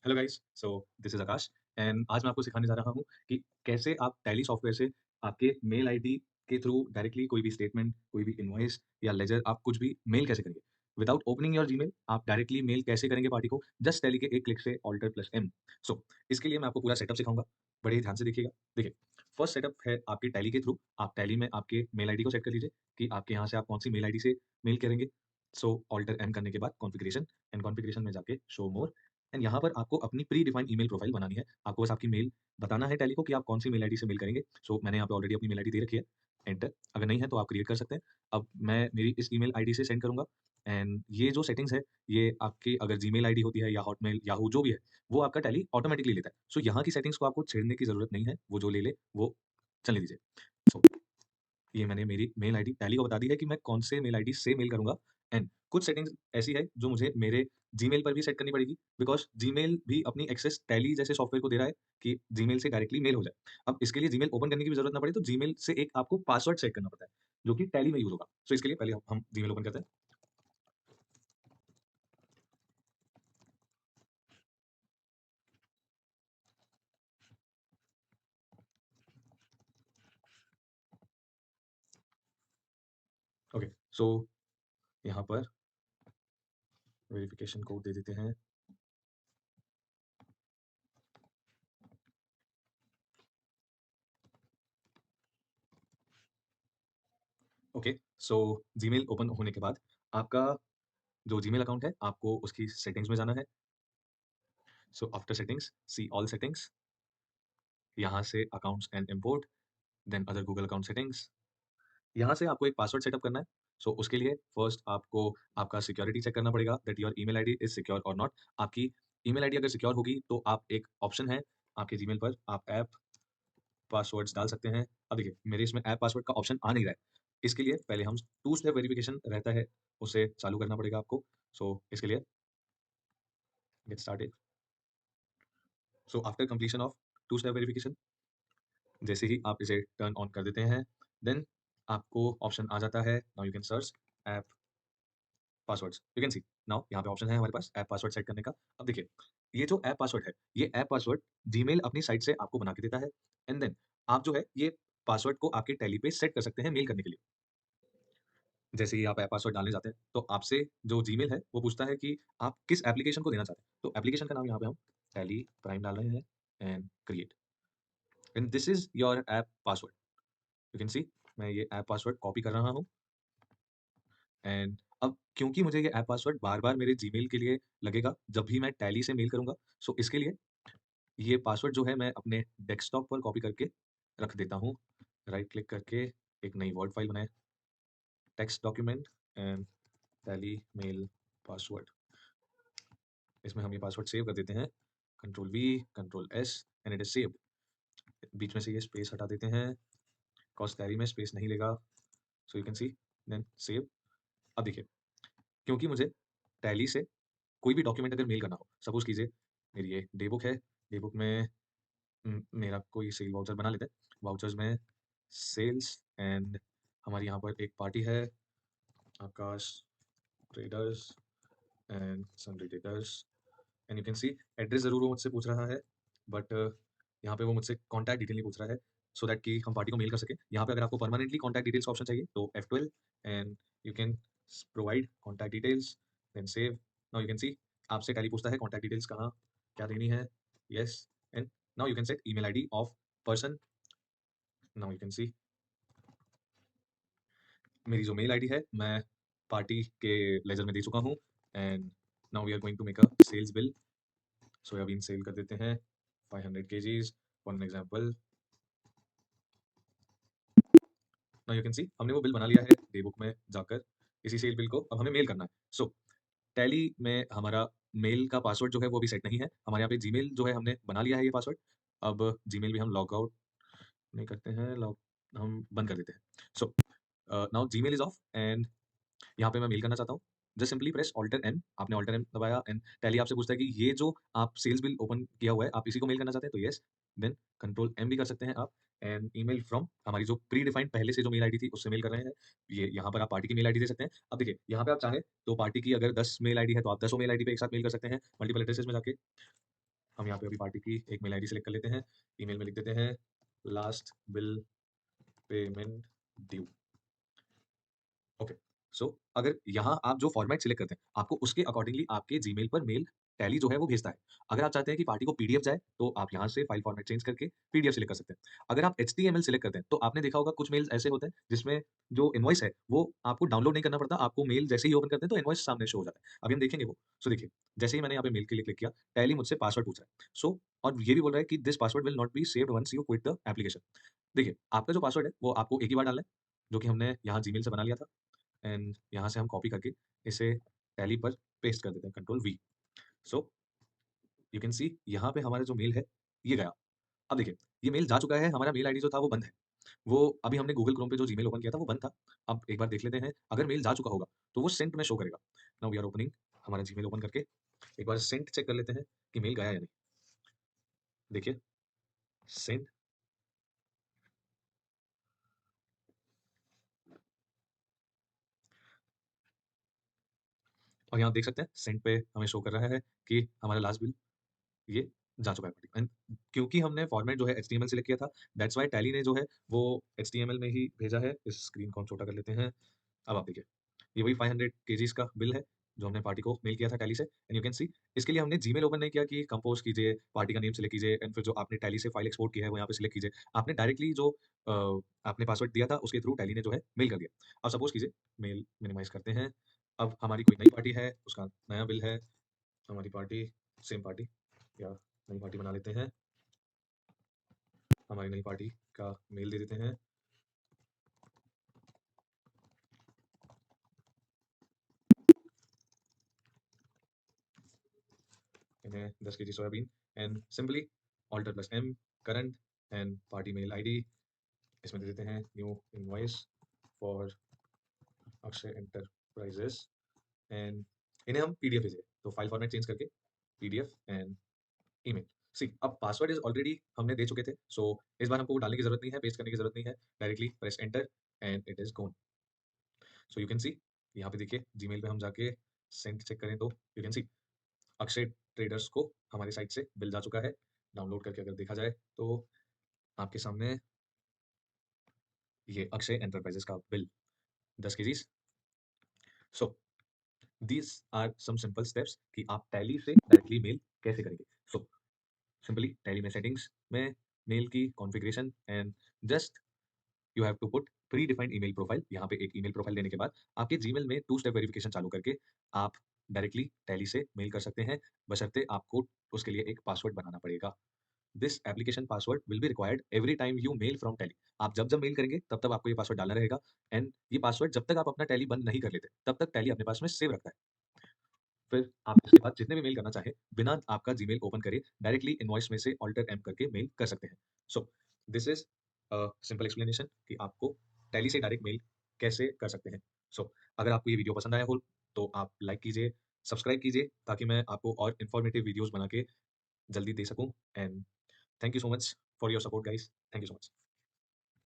Hello guys, so this is Akash and आज मैं आपको सिखाने जा रहा हूँ कि कैसे आप टैली सॉफ्टवेयर से आपके मेल आईडी के थ्रू डायरेक्टली कोई भी स्टेटमेंट, कोई भी इनवॉइस या लेजर आप कुछ भी मेल कैसे करेंगे। विदाउट ओपनिंग योर जीमेल आप डायरेक्टली मेल कैसे करेंगे पार्टी को, जस्ट टैली के एक क्लिक से ऑल्टर प्लस एम। सो इसके लिए मैं आपको पूरा सेटअप सिखाऊंगा। बड़े ही ध्यान से देखिएगा। देखिए, फर्स्ट सेटअप है आपके टैली के थ्रू। आप टैली में आपके मेल आईडी को सेट कर लीजिए कि आपके यहाँ से आप कौन सी मेल आईडी से मेल करेंगे। सो ऑल्टर एम करने के बाद कॉन्फ़िगरेशन एंड कॉन्फ़िगरेशन में जाके शो मोर एंड यहाँ पर आपको अपनी प्री डिफाइंड ईमेल प्रोफाइल बनानी है। आपको बस आपकी मेल बताना है टैली को कि आप कौन-सी मेल आईडी से मेल करेंगे। सो मैंने यहाँ पे ऑलरेडी अपनी मेल आईडी दे रखी है, एंटर। अगर नहीं है तो आप क्रिएट कर सकते हैं। अब मैं मेरी इस ईमेल आईडी से सेंड करूँगा एंड ये जो सेटिंग्स है, ये आपकी अगर जीमेल आईडी होती है या हॉटमेल, याहू जो भी है, वो आपका टैली ऑटोमैटिकली लेता है। सो यहाँ की सेटिंग्स को आपको छेड़ने की ज़रूरत नहीं है, वो जो ले, वो चलने दीजिए। सो ये मैंने मेरी मेल आईडी टैली को बता दी है कि मैं कौन से मेल आईडी से मेल करूँगा एंड कुछ सेटिंग्स ऐसी है जो मुझे मेरे जीमेल पर भी सेट करनी पड़ेगी बिकॉज़ जीमेल भी अपनी एक्सेस टैली जैसे सॉफ्टवेयर को दे रहा है कि जीमेल से डायरेक्टली मेल हो जाए। अब इसके लिए जीमेल ओपन करने की भी ज़रूरत ना पड़े तो जीमेल से एक आपको पासवर्ड सेट करना पड़ता है, जो कि टैली में यूज़ होगा। सो इसके लिए पहले हम जीमेल ओपन करते हैं। ओके, सो यहाँ पर वेरिफिकेशन कोड दे देते हैं। ओके, सो जीमेल ओपन होने के बाद आपका जो जीमेल अकाउंट है, आपको उसकी सेटिंग्स में जाना है। So after settings, see all settings, यहाँ से accounts and import, then other Google account settings. यहाँ से आपको एक पासवर्ड सेटअप करना है। सो उसके लिए फर्स्ट आपको आपका सिक्योरिटी चेक करना पड़ेगा that your email ID is secure और नॉट। आपकी ईमेल आईडी अगर सिक्योर होगी तो आप एक ऑप्शन है आपके जीमेल पर, आप ऐप पासवर्ड्स डाल सकते हैं। अब देखिए, मेरे इसमें ऐप पासवर्ड का ऑप्शन आ नहीं रहा है। इसके लिए पहले हम टू स्टेप वेरिफिकेशन रहता है, उसे चालू करना पड़ेगा आपको। सो इसके लिए get started. So after completion of two step verification, जैसे ही आप इसे टर्न ऑन कर देते हैं, देन आपको ऑप्शन आ जाता है, now you can search app passwords. You can C now यहाँ पे ऑप्शन है हमारे पास ऐप पासवर्ड सेट करने का। अब देखिए, ये जो ऐप पासवर्ड है, ये ऐप पासवर्ड जीमेल अपनी साइट से आपको बना के देता है एंड देन आप जो है ये पासवर्ड को आपके टैली पे सेट कर सकते हैं मेल करने के लिए। जैसे ही आप ऐप पासवर्ड डालने जाते हैं, तो आपसे जो जीमेल है, वो पूछता है कि आप किस एप्लीकेशन को देना चाहते हैं। तो एप्लीकेशन का नाम यहाँ पे हम टैली प्राइम डाल रहे हैं and create and this is your app password. You can सी मैं ये ऐप पासवर्ड कॉपी कर रहा हूँ एंड अब क्योंकि मुझे ये ऐप पासवर्ड बार-बार मेरे जीमेल के लिए लगेगा जब भी मैं टैली से मेल करूँगा, सो इसके लिए ये पासवर्ड जो है मैं अपने डेस्कटॉप पर कॉपी करके रख देता हूँ। राइट क्लिक करके एक नई वर्ड फाइल बनाएँ, text document and Tally mail password. इसमें हम ये पासवर्ड सेव कर देते हैं, control V, control S and it is saved. बीच में से ये स्पेस हटा देते हैं, बिकॉज़ टैली में स्पेस नहीं लेगा। So you can see then save. अब देखिए, क्योंकि मुझे टैली से कोई भी डॉक्यूमेंट अगर मेल करना हो, सपोज़ कीजिए मेरी ये डे बुक है, डे बुक में मेरा कोई सेल वाउचर बना लेते हैं। वाउचर्स में सेल्स एंड हमारी यहाँ पर एक पार्टी है, Akash traders and Sunday traders and you can see address ज़रूर वो मुझसे पूछ रहा है, बट यहाँ पे वो मुझसे कॉन्टैक्ट डिटेल नहीं पूछ रहा है, सो दैट कि हम पार्टी को मेल कर सकें। यहाँ पे अगर आपको परमानेंटली कॉन्टैक्ट डिटेल्स का ऑप्शन चाहिए तो F12 and you can provide contact details, then save. Now you can see आपसे टैली पूछता है कॉन्टैक्ट डिटेल्स कहाँ क्या देनी है, yes and now you can set email ID of person. Now you can सी मेरी जो मेल आईडी है मैं पार्टी के लेजर में दे चुका हूँ and now we are going to make a sales bill. Soybean sale कर देते हैं 500 kgs for an example. Now you can see हमने वो बिल बना लिया है डे बुक में जाकर। इसी सेल बिल को अब हमें मेल करना है। सो टैली में हमारा मेल का पासवर्ड जो है वो भी सेट नहीं है। हमारे यहाँ पे जीमेल जो है हमने बना लिया है ये पासवर्ड। अब जीमेल भी हम लॉग आउट नहीं करते हैं, लॉग हम बंद कर देते हैं। So now Gmail is off and यहाँ पे मैं मेल करना चाहता हूँ। Just simply press alter M. आपने ऑल्टर एम दबाया एंड टैली आपसे पूछता है कि ये जो आप सेल्स बिल ओपन किया हुआ है, आप इसी को मेल करना चाहते हैं? तो येस, देन कंट्रोल एम भी कर सकते हैं आप एंड ईमेल फ्रॉम हमारी जो प्री डिफाइंड पहले से जो मेल आईडी थी उससे मेल कर रहे हैं। ये यहाँ पर आप पार्टी की मेल आईडी दे सकते हैं। अब देखिए, यहाँ पे आप चाहें तो पार्टी की अगर 10 मेल आईडी है तो आप 10 मेल आईडी पे एक साथ मेल कर सकते हैं, मल्टीपल एड्रेसेस में जाके। हम यहाँ पे अभी पार्टी की एक मेल आईडी सेलेक्ट कर लेते हैं। ईमेल में लिख देते हैं last bill payment due. Okay. So अगर यहाँ आप जो फॉर्मेट सिलेक्ट करते हैं, आपको उसके अकॉर्डिंगली आपके जीमेल पर मेल टैली जो है वो भेजता है। अगर आप चाहते हैं कि पार्टी को पीडीएफ जाए, तो आप यहाँ से फाइल फॉर्मेट चेंज करके पीडीएफ सिलेक्ट कर सकते हैं। अगर आप एचटीएमएल सिलेक्ट करते हैं, तो आपने देखा होगा कुछ मेल्स ऐसे होते हैं जिसमें जो इनवॉइस है वो आपको डाउनलोड नहीं करना पड़ता, आपको मेल जैसे ही ओपन करते हैं तो इनवॉइस सामने शो हो जाता है। अभी हम देखेंगे वो। सो देखिए, जैसे ही मैंने यहाँ पे मेल के लिए क्लिक किया, टैली मुझसे पासवर्ड पूछ रहा है। सो और ये भी बोल रहा है कि this password will not be saved once you quit the application. देखिए, आपका जो पासवर्ड है वो आपको एक ही बार डालना है, जो कि हमने यहाँ जीमेल से बना लिया था। एंड यहाँ से हम कॉपी करके इसे टैली पर पेस्ट कर देते हैं, control we. So you can see यहाँ पे हमारा जो मेल है ये गया। अब देखिए, ये मेल जा चुका है, हमारा मेल आईडी जो था वो बंद है। वो अभी हमने गूगल क्रोम पे जो जीमेल ओपन किया था वो बंद था। अब एक बार देख लेते हैं, अगर मेल जा चुका होगा तो वो सेंट में शो करेगा। नाउ वी आर ओपनिंग हमारा जीमेल ओपन करके एक बार सेंट चेक कर लेते हैं कि मेल गया या नहीं। देखिए, सेंट। और यहाँ देख सकते हैं सेंट पे हमें शो कर रहा है कि हमारा लास्ट बिल ये जा चुका है पार्टी। एंड क्योंकि हमने फॉर्मेट जो है एचटीएमएल सिलेक्ट किया था, दैट्स व्हाई टैली ने जो है वो एचटीएमएल में ही भेजा है। इस स्क्रीन को हम छोटा कर लेते हैं। अब आप देखिए, ये वही 500 केजीज़ का बिल है, जो हमने पार्टी को मेल किया था टैली से। एंड यू कैन सी इसके लिए हमने जीमेल ओपन नहीं किया कि कंपोज़ कीजिए, पार्टी का नेम सेलेक्ट कीजिए एंड फिर जो आपने टैली से फाइल एक्सपोर्ट किया है वो यहाँ पे सिलेक्ट कीजिए। आपने डायरेक्टली जो आपने पासवर्ड दिया था उसके थ्रू टैली ने जो है मेल कर दिया। अब सपोज़ कीजिए, मेल मिनिमाइज़ करते हैं। अब हमारी कोई नई पार्टी है, उसका नया बिल है, हमारी पार्टी सेम पार्टी या नई पार्टी बना लेते हैं। हमारी नई पार्टी का मेल दे देते हैं। इन्हें 10 kg soybean and simply alter plus M current and party mail ID इसमें दे देते हैं new invoice for Akshay enterprises and इन्हें हम पीडीएफ भेजें, तो फाइल फॉर्मेट चेंज करके पीडीएफ एंड ईमेल। सी अब पासवर्ड इज ऑलरेडी हमने दे चुके थे, सो इस बार हमको डालने की जरूरत नहीं है, पेस्ट करने की जरूरत नहीं है। Directly press enter and it is gone. So you can see यहाँ पे देखिए जीमेल पे हम जाके सेंड चेक करें तो you can C Akshay traders को हमारी साइट से बिल जा चुका है। डाउनलोड करके अगर देखा जाए तो आपके सामने ये अक्षय एंटरप्राइजेस का bill 10 kgs. So these are some simple steps कि आप टैली से डायरेक्टली मेल कैसे करेंगे। सो सिंपली टैली में सेटिंग्स में मेल की configuration and just you have to put predefined email profile. यहाँ पे एक ईमेल प्रोफाइल देने के बाद आपके जीमेल में टू स्टेप वेरिफिकेशन चालू करके आप डायरेक्टली टैली से मेल कर सकते हैं, बशर्ते आपको उसके लिए एक पासवर्ड बनाना पड़ेगा। This application password will be required every time you mail from Tally. आप जब जब मेल करेंगे तब तब आपको ये पासवर्ड डालना रहेगा। एंड ये पासवर्ड जब तक आप अपना टैली बंद नहीं कर लेते तब तक टैली अपने पास में सेव रखता है। फिर आप इसके बाद जितने भी मेल करना चाहें बिना आपका जीमेल ओपन करे डायरेक्टली इनवॉइस में से ऑल्टर एम करके मेल कर सकते हैं। So this is simple explanation कि आपको टैली से डायरेक्ट मेल कैसे कर सकते हैं। सो अगर आपको ये वीडियो पसंद आया हो तो आप लाइक कीजिए, सब्सक्राइब कीजिए ताकि मैं आपको और इन्फॉर्मेटिव वीडियोस बना के जल्दी दे सकूं। And thank you so much for your support guys. Thank you so much.